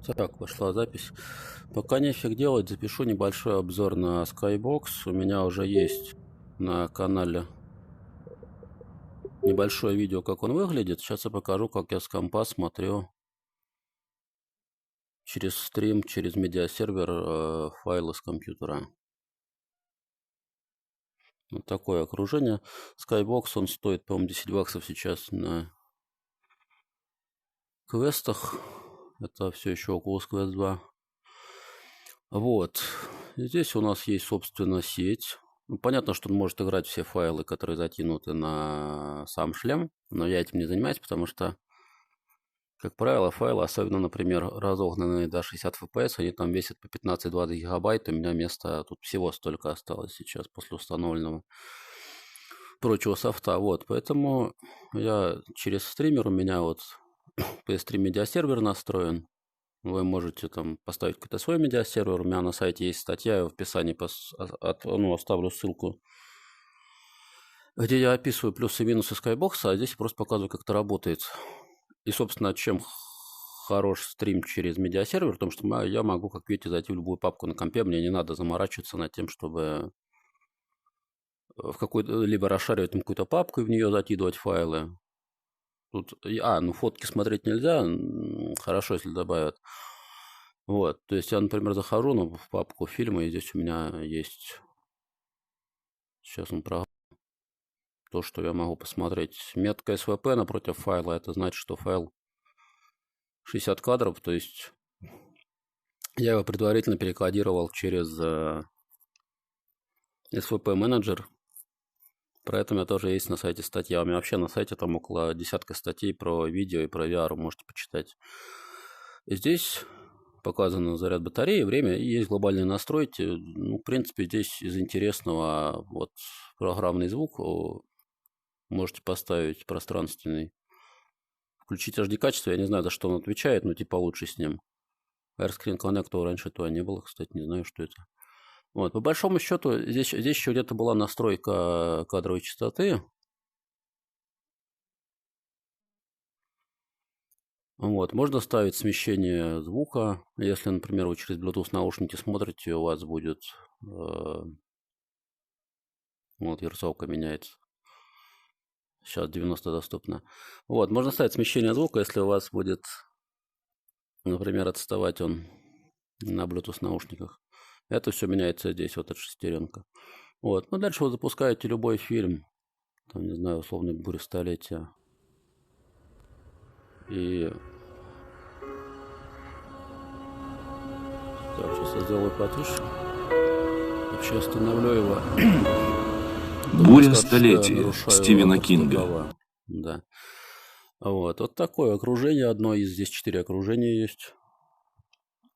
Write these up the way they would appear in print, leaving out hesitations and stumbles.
Так, пошла запись. Пока нефиг делать, запишу небольшой обзор на Skybox. У меня уже есть на канале небольшое видео, как он выглядит. Сейчас я покажу, как я с компа смотрю через стрим, через медиасервер файлы с компьютера. Вот такое окружение. Skybox, он стоит, по-моему, 10 баксов сейчас на квестах. Это все еще Oculus Quest 2. Вот. Здесь у нас есть, собственно, сеть. Ну, понятно, что он может играть все файлы, которые затянуты на сам шлем, но я этим не занимаюсь, потому что, как правило, файлы, особенно, например, разогнанные до 60 FPS, они там весят по 15-20 гигабайт, у меня места тут всего столько осталось сейчас после установленного прочего софта. Вот, поэтому я через стример, у меня вот PS3 медиасервер настроен. Вы можете там поставить какой-то свой медиасервер. У меня на сайте есть статья, я в описании оставлю ссылку, где я описываю плюсы и минусы Skybox, а здесь я просто показываю, как это работает. И, собственно, чем хорош стрим через медиасервер, потому что я могу, как видите, зайти в любую папку на компе, мне не надо заморачиваться над тем, чтобы в какой-то, либо расшаривать там какую-то папку и в нее закидывать файлы. Тут, ну фотки смотреть нельзя, хорошо, если добавят. Вот, то есть я, например, захожу в папку фильма, и здесь у меня есть, сейчас он про то, что я могу посмотреть. Метка SVP напротив файла, это значит, что файл 60 кадров, то есть я его предварительно перекодировал через SVP менеджер. Про это у меня тоже есть на сайте статья. У меня вообще на сайте там около десятка статей про видео и про VR, можете почитать. И здесь показано заряд батареи, время, и есть глобальные настройки. Ну, в принципе, здесь из интересного вот программный звук можете поставить пространственный. Включить HD качество, я не знаю, за что он отвечает, но типа лучше с ним. AirScreen Connect раньше этого не было, кстати, не знаю, что это. Вот, по большому счету, здесь еще где-то была настройка кадровой частоты. Вот, можно ставить смещение звука. Если, например, вы через Bluetooth наушники смотрите, у вас будет вот версовка меняется. Сейчас 90 доступно. Вот, можно ставить смещение звука, если у вас будет, например, отставать он на Bluetooth наушниках. Это все меняется здесь, вот эта шестеренка. Вот, ну дальше вы запускаете любой фильм, там, не знаю, условно, «Буря столетия». И так, сейчас я сделаю потише. Вообще остановлю его. «Буря столетия» Стивена Кинга. Права. Да. Вот такое окружение одно из, здесь 4 окружения есть.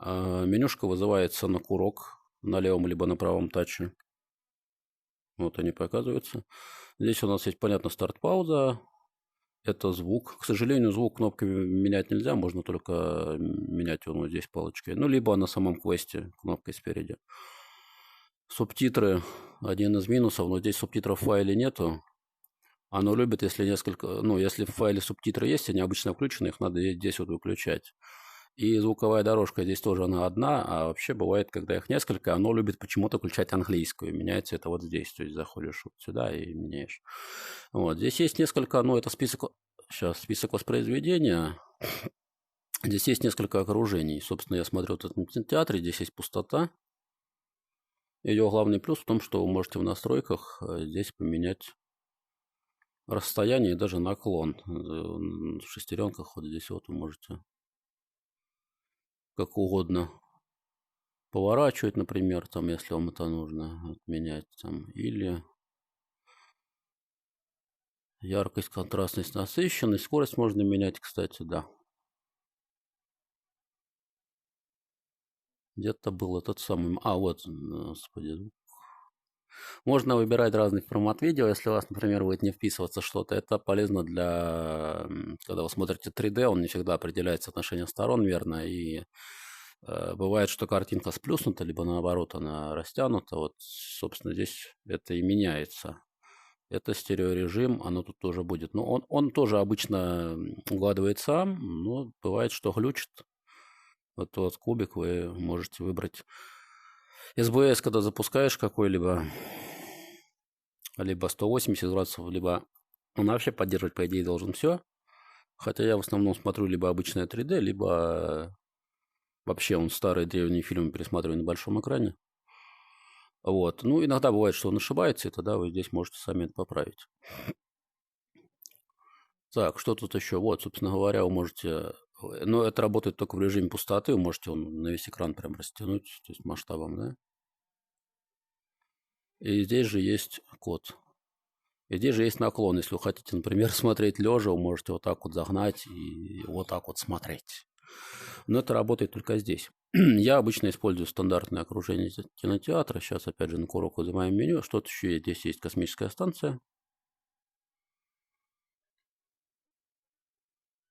Менюшка вызывается на курок на левом либо на правом таче. Вот они показываются. Здесь у нас есть, понятно, старт-пауза. Это звук. К сожалению, звук кнопками менять нельзя. Можно только менять его вот здесь палочкой. Ну, либо на самом квесте кнопкой спереди. Субтитры. Один из минусов, но здесь субтитров в файле нету. Оно любит, если если в файле субтитры есть, они обычно включены, их надо здесь вот выключать. И звуковая дорожка здесь тоже она одна, а вообще бывает, когда их несколько, оно любит почему-то включать английскую. Меняется это вот здесь, то есть заходишь вот сюда и меняешь. Вот, здесь есть несколько, это список воспроизведения. Здесь есть несколько окружений. Собственно, я смотрю вот в кинотеатре, здесь есть пустота. Ее главный плюс в том, что вы можете в настройках здесь поменять расстояние и даже наклон. В шестеренках вот здесь вот вы можете как угодно поворачивать, например, там, если вам это нужно отменять, там, или яркость, контрастность, насыщенность, скорость можно менять, кстати, да. Где-то был этот самый, вот, господи, можно выбирать разный формат видео, если у вас, например, будет не вписываться что-то. Это полезно для, когда вы смотрите 3D, он не всегда определяет соотношение сторон верно, и бывает, что картинка сплюснута, либо наоборот она растянута. Вот, собственно, здесь это и меняется. Это стереорежим, оно тут тоже будет. Но он тоже обычно угадывает сам, но бывает, что глючит. Вот тот кубик вы можете выбрать. СБС, когда запускаешь какой-либо, либо 180 градусов, либо он вообще поддерживать, по идее, должен все. Хотя я в основном смотрю либо обычное 3D, либо вообще он старые древние фильмы пересматриваю на большом экране. Вот. Ну, иногда бывает, что он ошибается, и тогда вы здесь можете сами это поправить. Так, что тут еще? Вот, собственно говоря, вы можете... Но это работает только в режиме пустоты. Вы можете он на весь экран прям растянуть, то есть масштабом, да? И здесь же есть код. И здесь же есть наклон. Если вы хотите, например, смотреть лежа, вы можете вот так вот загнать и вот так вот смотреть. Но это работает только здесь. Я обычно использую стандартное окружение кинотеатра. Сейчас, опять же, на курок вызываем меню. Что-то еще есть. Здесь есть космическая станция.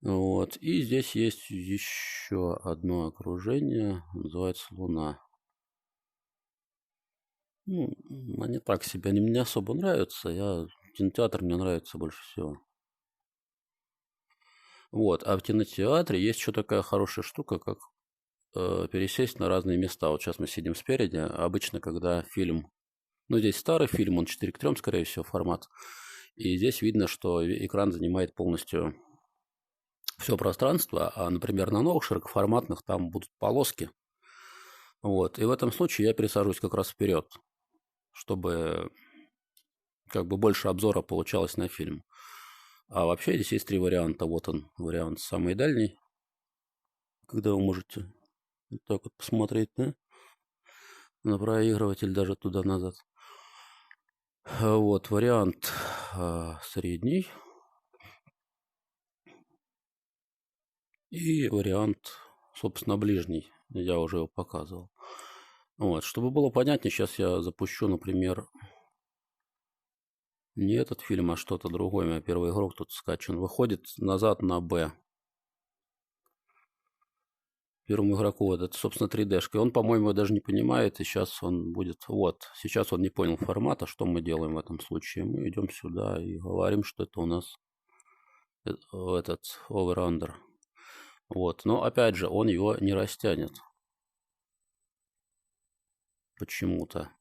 Вот. И здесь есть еще одно окружение. Называется Луна. Ну, они так себе. Они мне особо нравятся. Кинотеатр мне нравится больше всего. Вот. А в кинотеатре есть еще такая хорошая штука, как пересесть на разные места. Вот сейчас мы сидим спереди. Обычно, когда фильм... Ну, здесь старый фильм, он 4:3, скорее всего, формат. И здесь видно, что экран занимает полностью все пространство. А, например, на новых широкоформатных там будут полоски. Вот. И в этом случае я пересаживаюсь как раз вперед, чтобы как бы больше обзора получалось на фильм. А вообще здесь есть 3 варианта. Вот он, вариант самый дальний, когда вы можете вот так вот посмотреть, да? На проигрыватель даже туда-назад. Вот вариант средний и вариант, собственно, ближний. Я уже его показывал. Вот, чтобы было понятнее, сейчас я запущу, например, не этот фильм, а что-то другое. У меня первый игрок тут скачан. Выходит назад на Б. Первому игроку вот это, собственно, 3D-шка. И он, по-моему, даже не понимает, и сейчас он будет... Вот, сейчас он не понял формата. Что мы делаем в этом случае? Мы идем сюда и говорим, что это у нас этот over-under. Вот, но опять же, он его не растянет. Почему-то.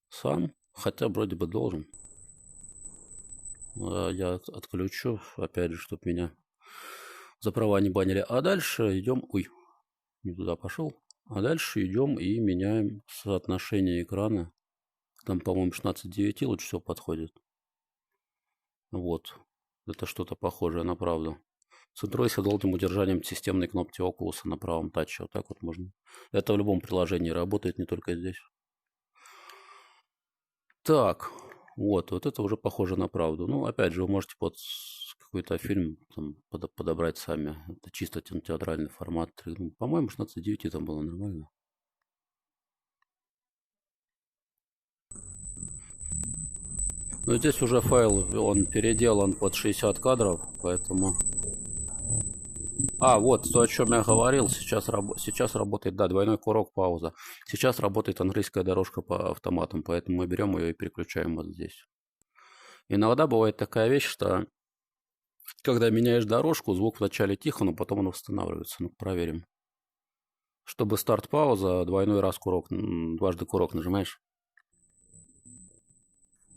Сам, хотя вроде бы должен. Я отключу, опять же, чтобы меня за права не банили. А дальше идем... Ой, не туда пошел. А дальше идем и меняем соотношение экрана. Там, по-моему, 16:9 лучше всего подходит. Вот. Это что-то похожее на правду. Центруйся долгим удержанием системной кнопки Oculus на правом таче. Вот так вот можно. Это в любом приложении работает, не только здесь. Так. Вот это уже похоже на правду. Ну, опять же, вы можете под какой-то фильм там, подобрать сами. Это чисто театральный формат. Ну, по-моему, 16:9 там было нормально. Но здесь уже файл, он переделан под 60 кадров, поэтому... вот то, о чем я говорил, сейчас работает, да, двойной курок, пауза. Сейчас работает английская дорожка по автоматам, поэтому мы берем ее и переключаем вот здесь. Иногда бывает такая вещь, что когда меняешь дорожку, звук вначале тихо, но потом он восстанавливается. Ну, проверим. Чтобы старт-пауза, двойной раз курок, дважды курок нажимаешь.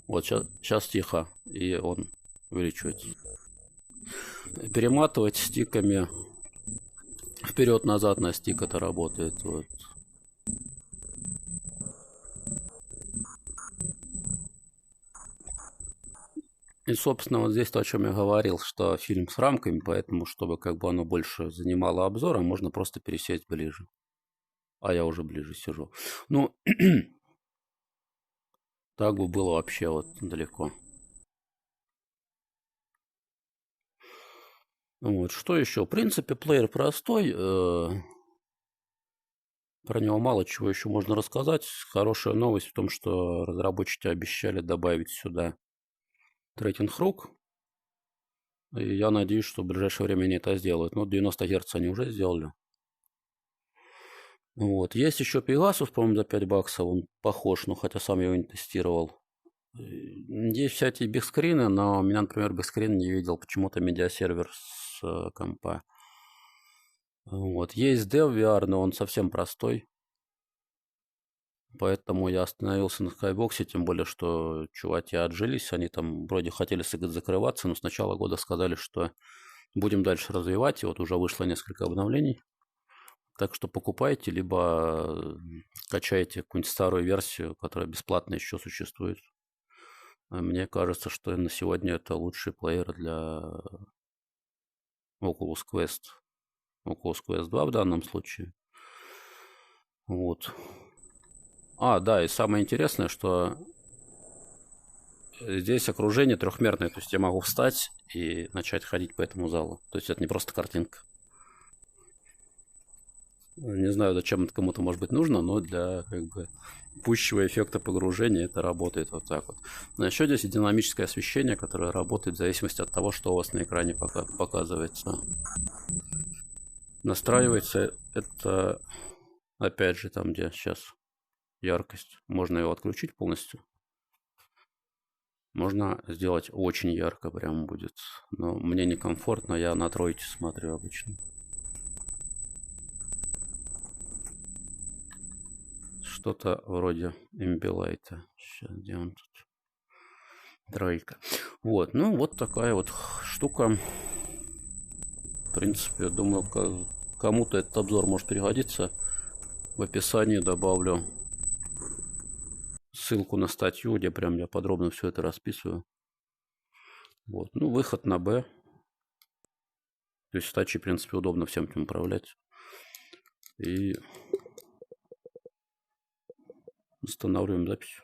Вот сейчас тихо, и он увеличивается. Перематывать стиками вперед-назад на стик это работает. Вот. И, собственно, вот здесь то, о чем я говорил, что фильм с рамками, поэтому, чтобы как бы оно больше занимало обзор, можно просто пересесть ближе. А я уже ближе сижу. Ну, так бы было вообще вот далеко. Вот, что еще? В принципе, плеер простой. Про него мало чего еще можно рассказать. Хорошая новость в том, что разработчики обещали добавить сюда трекинг рук. И я надеюсь, что в ближайшее время они это сделают. Но 90 Гц они уже сделали. Вот. Есть еще Pegasus, по-моему, за $5. Он похож, но хотя сам я его не тестировал. Есть всякие бигскрины, но у меня, например, бигскрин не видел почему-то медиасервер с компа. Вот. Есть DevVR, но он совсем простой. Поэтому я остановился на Skybox, тем более, что чуваки отжились. Они там вроде хотели закрываться, но с начала года сказали, что будем дальше развивать. И вот уже вышло несколько обновлений. Так что покупайте, либо качайте какую-нибудь старую версию, которая бесплатно еще существует. Мне кажется, что на сегодня это лучший плеер для Oculus Quest. Oculus Quest 2 в данном случае. Вот. Да, и самое интересное, что здесь окружение трехмерное. То есть я могу встать и начать ходить по этому залу. То есть это не просто картинка. Не знаю, зачем это кому-то может быть нужно, но для пущего эффекта погружения это работает вот так вот. Но еще здесь динамическое освещение, которое работает в зависимости от того, что у вас на экране показывается. Настраивается это, опять же, там, где сейчас яркость. Можно его отключить полностью. Можно сделать очень ярко прям будет. Но мне некомфортно, я на тройке смотрю обычно. Что-то вроде Ambilight. Сейчас, где он тут? Тройка. Вот, ну вот такая вот штука. В принципе, я думаю, кому-то этот обзор может пригодиться. В описании добавлю ссылку на статью, где прям я подробно все это расписываю. Вот, ну выход на B. То есть в таче, в принципе, удобно всем этим управлять. И устанавливаем запись.